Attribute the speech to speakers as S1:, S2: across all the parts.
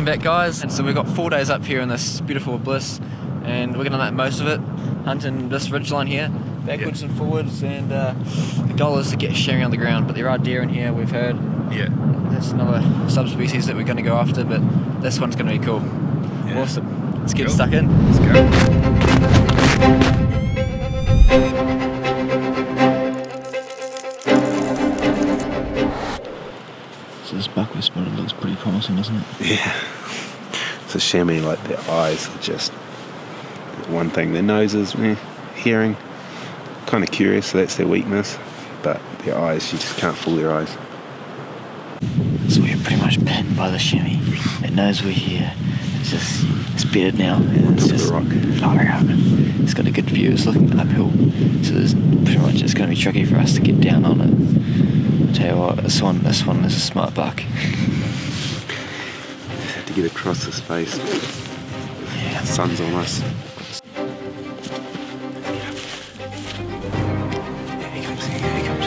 S1: welcome back guys. And so we've got 4 days up here in this beautiful Bliss and we're going to make most of it, hunting this ridgeline here, backwards and forwards, and the goal is to get sharing on the ground, but there are deer in here we've heard.
S2: Yeah.
S1: There's another subspecies that we're going to go after, but this one's going to be cool. Yeah. Awesome. Let's get stuck in.
S2: Let's go.
S1: So this buck we spotted looks pretty promising, doesn't it?
S2: Yeah. It's a chamois, like their eyes are just one thing. Their noses, hearing, kind of curious, so that's their weakness. But their eyes, you just can't fool their eyes.
S1: So we're pretty much pinned by the chamois. It knows we're here. It's bedded now. And it's just
S2: rock.
S1: Far out. It's got a good view. It's looking uphill. So there's pretty much it's going to be tricky for us to get down on it. I'll tell you what, this one is a smart buck.
S2: Have to get across the space.
S1: Yeah.
S2: The sun's on us. Here he comes.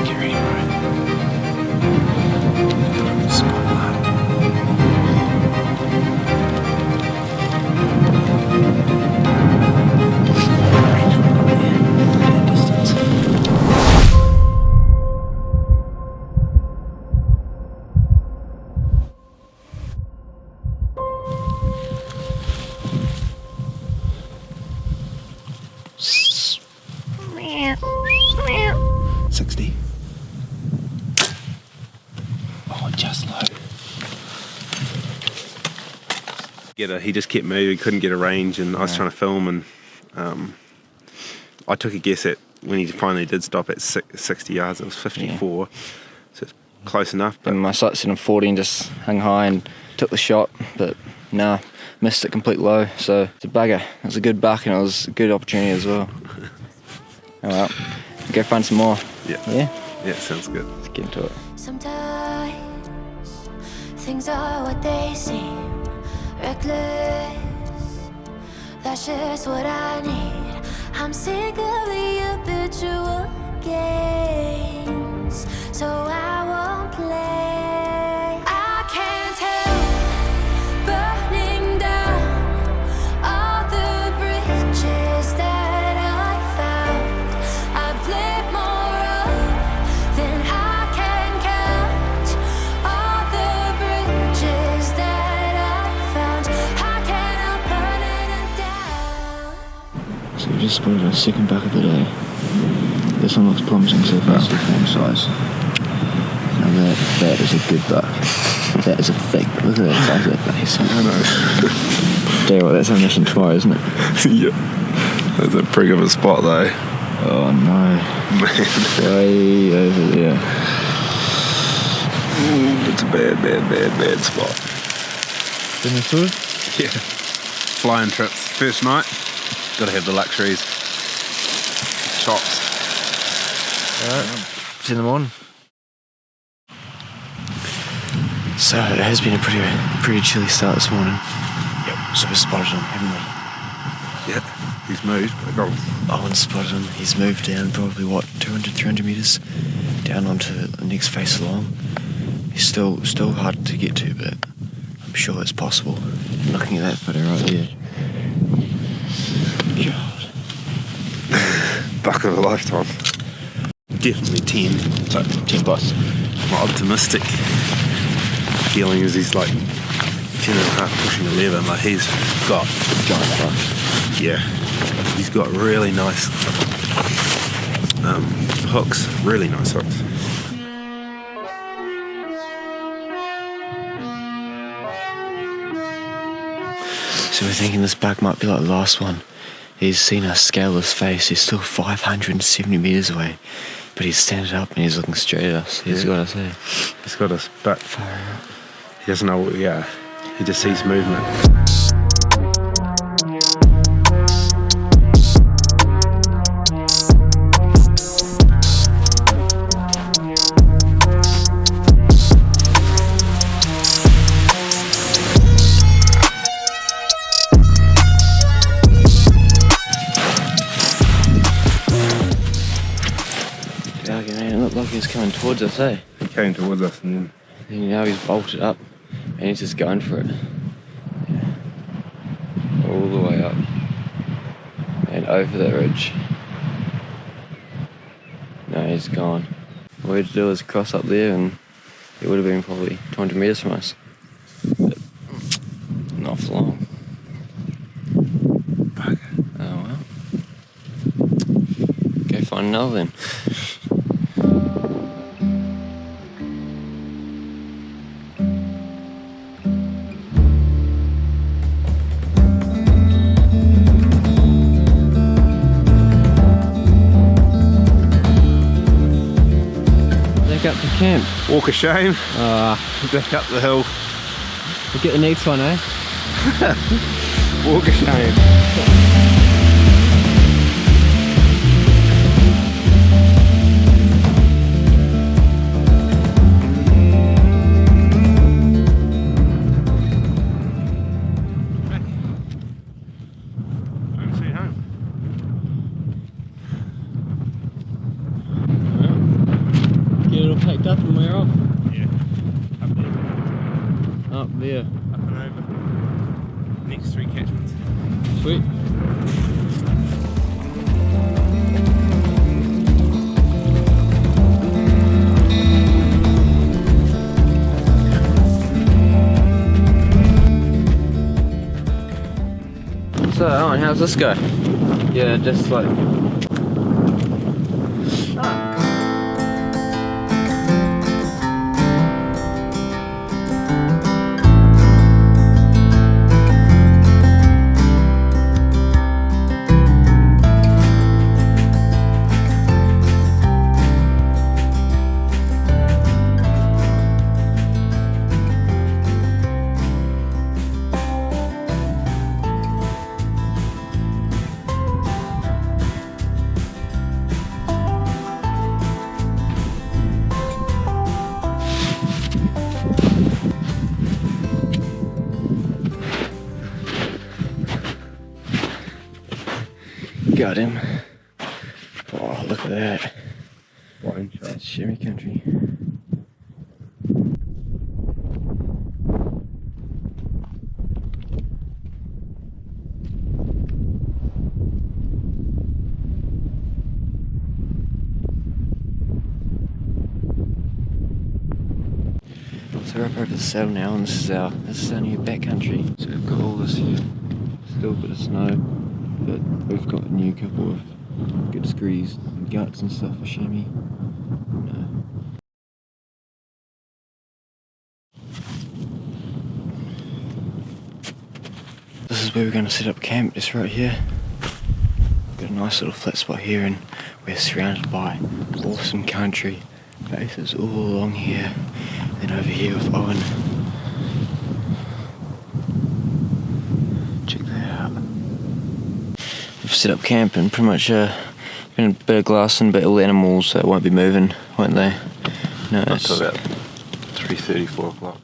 S2: Get ready, bro. Spotlight. He just kept moving, couldn't get a range, and I was trying to film, and I took a guess at when he finally did stop at 60 yards, it was 54, so it's close enough. But
S1: And my sight set on 40 and just hung high and took the shot, but missed it complete low, so it's a bugger. It was a good buck and it was a good opportunity as well. Oh well, go find some more.
S2: Yeah, sounds good.
S1: Let's get into it.
S3: Sometimes things are what they seem. Reckless, that's just what I need. I'm sick of the habitual games, so I won't play. I can't help burning down all the bridges that I found. I've lit more up than I can count. All the bridges that
S1: So we just spotted our second buck of the day. This one looks promising so far. Same size. Now that is a good buck. That is a thick. Look at that size of that face.
S2: I know.
S1: Tell you what, that's our mission tomorrow, isn't it?
S2: Yeah. That's a pretty good spot though.
S1: Oh no.
S2: Man.
S1: Way over there.
S2: It's a bad spot.
S1: Been through?
S2: Yeah. Flying trips. First night. Gotta have the luxuries. Chops.
S1: Alright. See you in the morning. So it has been a pretty chilly start this morning. Yep. So we spotted him, haven't we?
S2: Yeah. He's moved.
S1: Owen spotted him. He's moved down probably 200-300 metres down onto the next face along. He's still hard to get to, but I'm sure it's possible. Looking at that photo right there. God.
S2: Buck of a lifetime. Definitely 10.
S1: So 10 plus.
S2: My optimistic feeling is he's like 10 and a half, pushing 11. Like he's got
S1: Giant buck.
S2: Yeah. He's got really nice hooks. Really nice hooks.
S1: So we're thinking this buck might be like the last one. He's seen us scale his face. He's still 570 metres away, but he's standing up and he's looking straight at us. He's got us there.
S2: He's got us, but
S1: Far out.
S2: he doesn't know what we are. He just sees movement.
S1: coming towards us, eh?
S2: He came towards us and
S1: And now he's bolted up and he's just going for it. Yeah. All the way up and over the ridge. No, he's gone. All we had to do was cross up there and it would have been probably 200 metres from us. But not for long. Oh well. Go find another then. Back up to camp.
S2: walk of shame. Back up the hill.
S1: We'll get the next one, eh?
S2: Walk of shame.
S1: Get it all packed up and we're off.
S2: Yeah. Up there.
S1: Up there.
S2: Up and over. Next 3 catchments.
S1: Sweet. So Owen, how's this go? Yeah, just like got him. Oh, look at that.
S2: Wine shot.
S1: That's Sherry country. So we're up over the saddle now, and this is our new back country. So we've got all this here. Still a bit of snow, but we've got a new couple of good screes and guts and stuff for chamois. This is where we're going to set up camp, just right here. Got a nice little flat spot here, and we're surrounded by awesome country. Bases all along here, and over here with Owen. Check that out. We've set up camp and pretty much been a bit of glassing, but all the animals won't be moving, won't they? No,
S2: Up
S1: it's
S2: to about 3:30, 4 o'clock.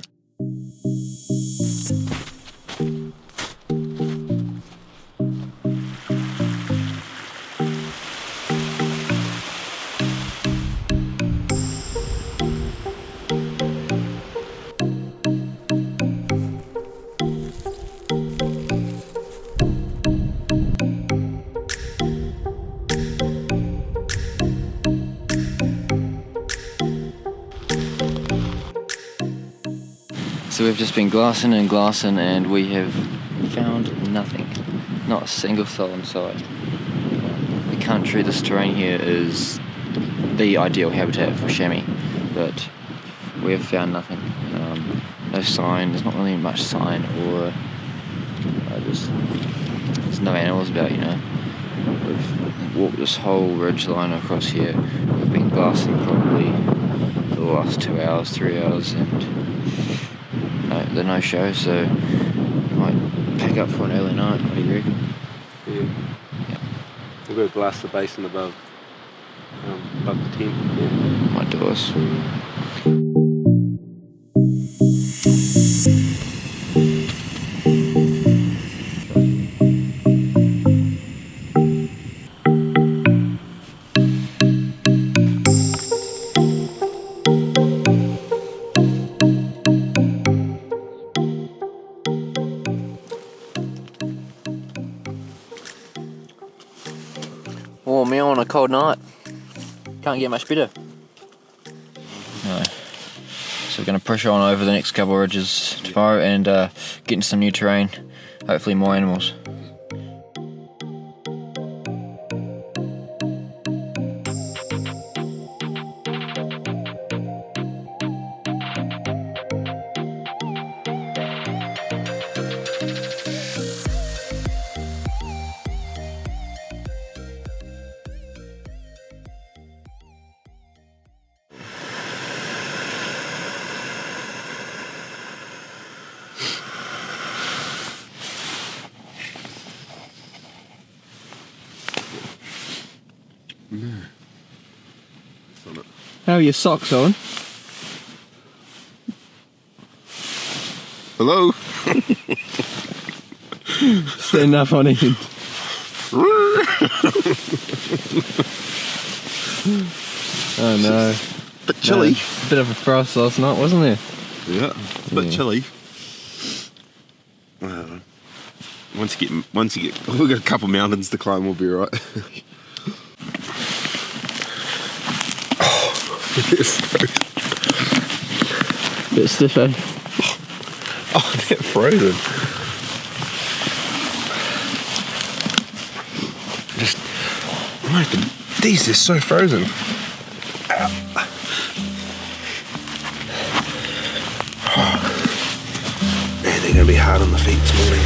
S1: So we've just been glassing and we have found nothing. Not a single soul in sight. The country, this terrain here is the ideal habitat for chamois, but we have found nothing. No sign, there's not really much sign or there's no animals about, you know. We've walked this whole ridge line across here. We've been glassing probably for the last 2 hours, 3 hours, and they're no show, so we might pack up for an early night. What do you reckon?
S2: Yeah.
S1: Yeah.
S2: We've got to glass the basin above the tent. Yeah.
S1: Might do us.
S4: Warm meal on a cold night. Can't get much better. No. So we're going to pressure on over the next couple of ridges tomorrow and get into some new terrain. Hopefully more animals. How are your socks, Owen?
S2: Hello?
S4: Stand up on end. Oh no.
S2: Bit chilly.
S4: Bit of a frost last night, wasn't there?
S2: Yeah, it's a bit chilly. Once you get, we've got a couple mountains to climb, we'll be right.
S4: Bit stiff, eh?
S2: Oh, they're frozen. Just, these are so frozen. Man, they're gonna be hard on the feet this morning.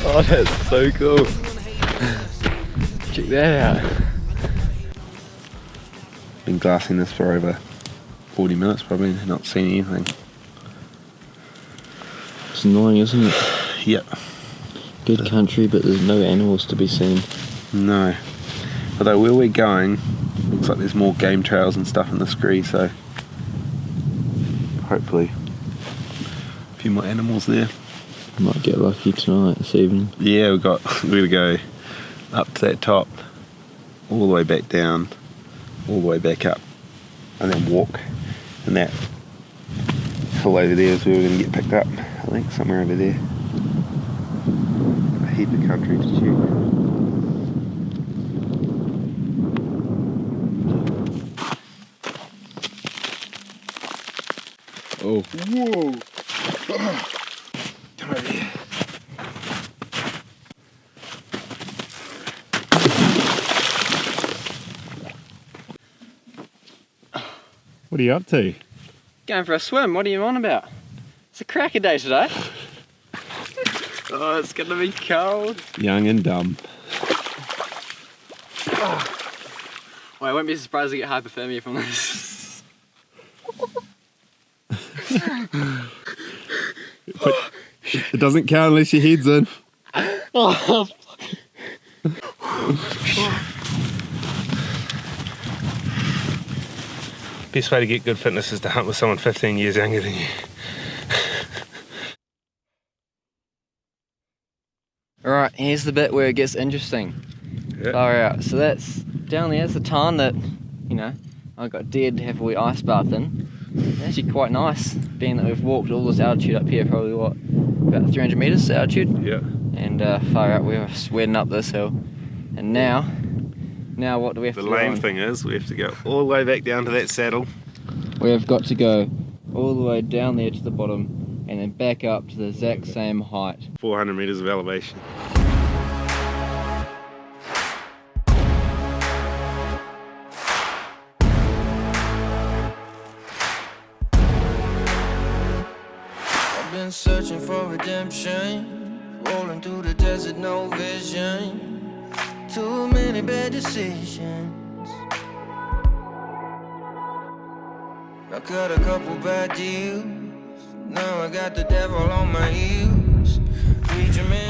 S4: Oh, that's so cool. Check that out.
S2: Been glassing this for over 40 minutes probably, not seen anything.
S4: It's annoying, isn't it?
S2: Yep.
S4: Good country, but there's no animals to be seen.
S2: No. Although where we're going, looks like there's more game trails and stuff in the scree, so hopefully a few more animals there.
S4: Might get lucky tonight, this evening.
S2: Yeah, we're gonna go up to that top, all the way back down, all the way back up, and then walk. And that hill over there is where we're gonna get picked up. I think somewhere over there. A heap of country to check. Oh. Whoa! Come over here.
S5: What are you up to?
S4: Going for a swim, what are you on about? It's a cracker day today. Oh, it's gonna be cold.
S5: Young and dumb.
S4: Well, I won't be surprised to get hypothermia from this.
S5: It doesn't count unless your head's in.
S4: Oh,
S2: Best way to get good fitness is to hunt with someone 15 years younger than you.
S4: Alright, here's the bit where it gets interesting.
S2: Yep.
S4: Far out. So that's down there's the tarn that, you know, I got dared to have a wee ice bath in. It's actually quite nice, being that we've walked all this altitude up here, probably what, about 300 metres altitude?
S2: Yeah.
S4: And far out we're sweating up this hill. And now what do we have
S2: The
S4: to do?
S2: lame thing is we have to go all the way back down to that saddle.
S4: We have got to go all the way down there to the bottom and then back up to the exact same height.
S2: 400 metres of elevation.
S6: I've been searching for redemption, rolling through the desert, no vision. Too many bad decisions. I cut a couple bad deals. Now I got the devil on my heels. Preacher man,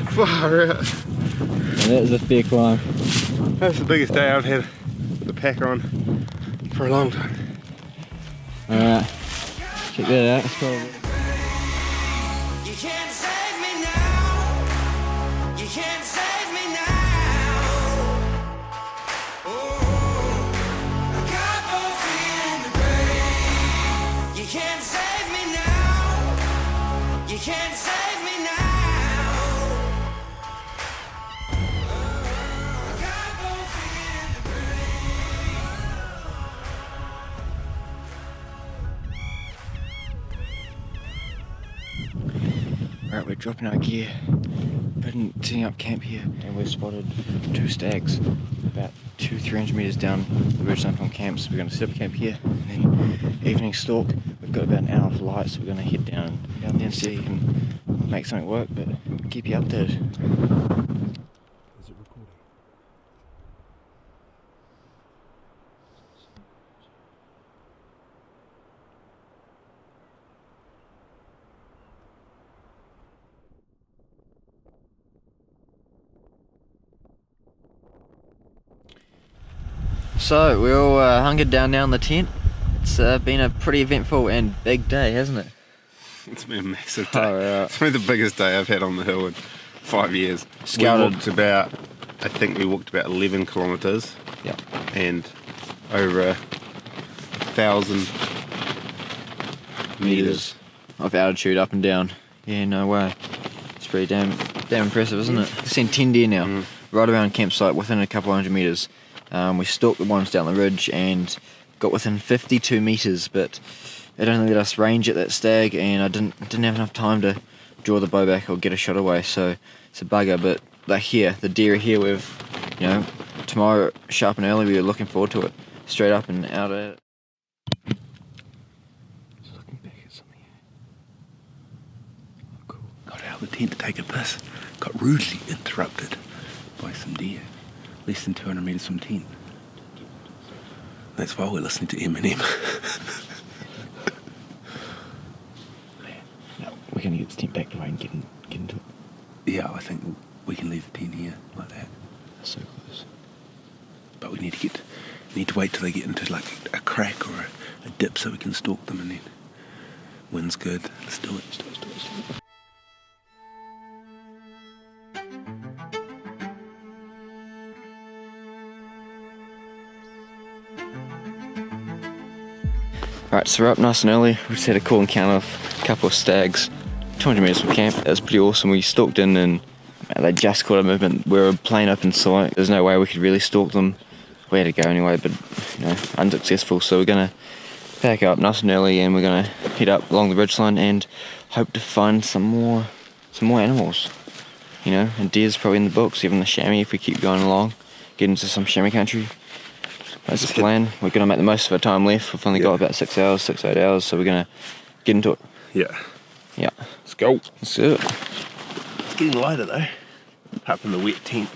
S2: Far out.
S4: And that is a fair climb.
S2: That's the biggest day I've had with the pack on for a long time.
S4: Alright, check that out. It's probably...
S6: you can't save me now. You can't save me now. Oh, I got both feet in the grave. You can't save me now. You can't save me now. I got both feet in the
S1: Right, we're dropping our gear, setting up camp here, and we've spotted 2 stags about 200-300 metres down the ridgeline from camp. So we're going to set up camp here, and then evening stalk. We've got about an hour of light, so we're going to head down there and see if we can make something work, but we'll keep you updated.
S2: Is it recording?
S4: So we're all hunkered down now in the tent. It's been a pretty eventful and big day, hasn't it?
S2: It's been a massive
S4: Far
S2: day.
S4: out.
S2: It's been the biggest day I've had on the hill in 5 years.
S4: Scouted.
S2: We walked about, I think we walked about 11 kilometres.
S4: Yeah.
S2: And over 1,000 metres.
S4: Of altitude up and down. Yeah, no way. It's pretty damn impressive, isn't it? We've seen 10 deer now, right around campsite within a couple hundred metres. We stalked the ones down the ridge and got within 52 metres, but it only let us range at that stag, and I didn't have enough time to draw the bow back or get a shot away, so it's a bugger. But like here, the deer are here. We've, tomorrow sharp and early. We were looking forward to it. Straight up and out at it.
S1: Just looking back at something here. Oh, cool.
S2: Got out of the tent to take a piss. Got rudely interrupted by some deer. Less than 200 metres from tent. That's why we're listening to Eminem.
S1: No, we're going to get this tent back away and get into it.
S2: Yeah, I think we can leave the tent here like that.
S1: That's so close.
S2: But we need to wait till they get into like a crack or a dip so we can stalk them, and then wind's good. Let's do it. Let's do it. Let's do it. Let's do it.
S4: Right, so we're up nice and early. We just had a cool encounter with a couple of stags, 200 metres from camp. It was pretty awesome. We stalked in and they just caught a movement. We were plain open sight. There's no way we could really stalk them. We had to go anyway, but unsuccessful. So we're gonna pack up nice and early, and we're gonna head up along the ridgeline and hope to find some more animals. And deer's probably in the books, even the chamois if we keep going along, get into some chamois country. That's the plan. We're going to make the most of our time left. We've only got about 6 hours, 6 to 8 hours, so we're going to get into it.
S2: Yeah.
S4: Yeah.
S2: Let's go.
S4: Let's do it.
S2: It's getting lighter though. Up in the wet tent.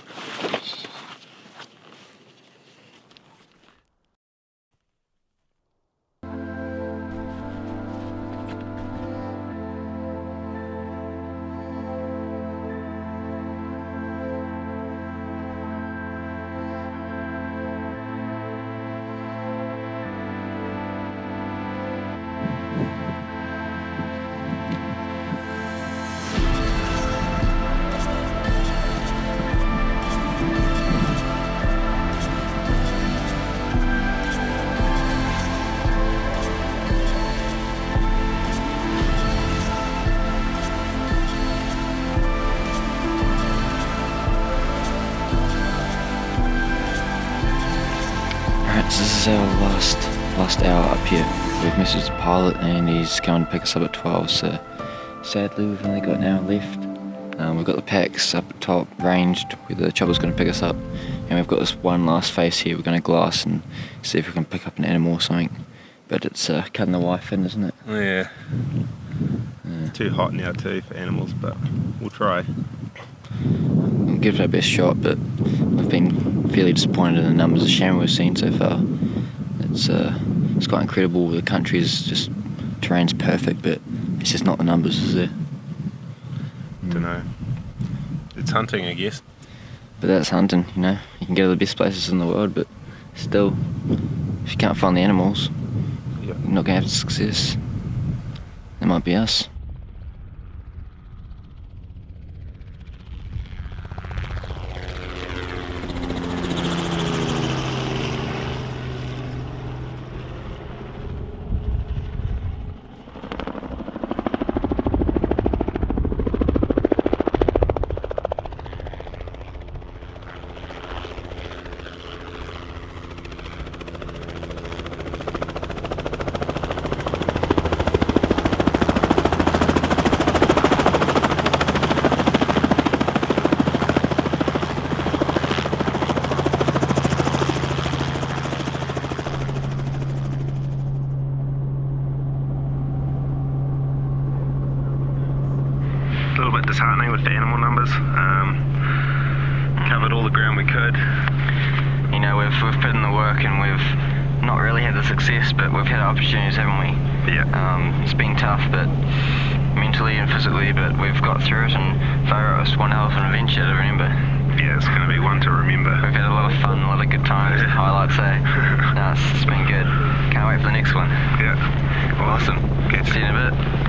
S4: is our last hour up here. We've messaged the pilot and he's going to pick us up at 12, so sadly we've only got an hour left. We've got the packs up at top ranged where the chopper's going to pick us up, and we've got this one last face here we're going to glass and see if we can pick up an animal or something. But it's cutting the wife in, isn't it?
S2: Yeah. It's too hot now too for animals, but we'll try.
S4: We'll give it our best shot, but we've been fairly disappointed in the numbers of chamois we've seen so far. It's quite incredible. The country is just, terrain's perfect, but it's just not the numbers, is there?
S2: Don't know. It's hunting, I guess.
S4: But that's hunting, you know. You can go to the best places in the world, but still, if you can't find the animals,
S2: Yeah.
S4: you're not going to have success. That might be us.
S2: A little bit disheartening with the animal numbers. Covered all the ground we could.
S4: You know, we've put in the work and we've not really had the success, but we've had opportunities, haven't we?
S2: Yeah.
S4: It's been tough, but mentally and physically, but we've got through it, and far it was one hell of an adventure to remember.
S2: Yeah, it's going to be one to remember.
S4: We've had a lot of fun, a lot of good times, highlights, eh? No, it's been good. Can't wait for the next one.
S2: Yeah.
S4: Awesome.
S2: Good.
S4: See you in a bit.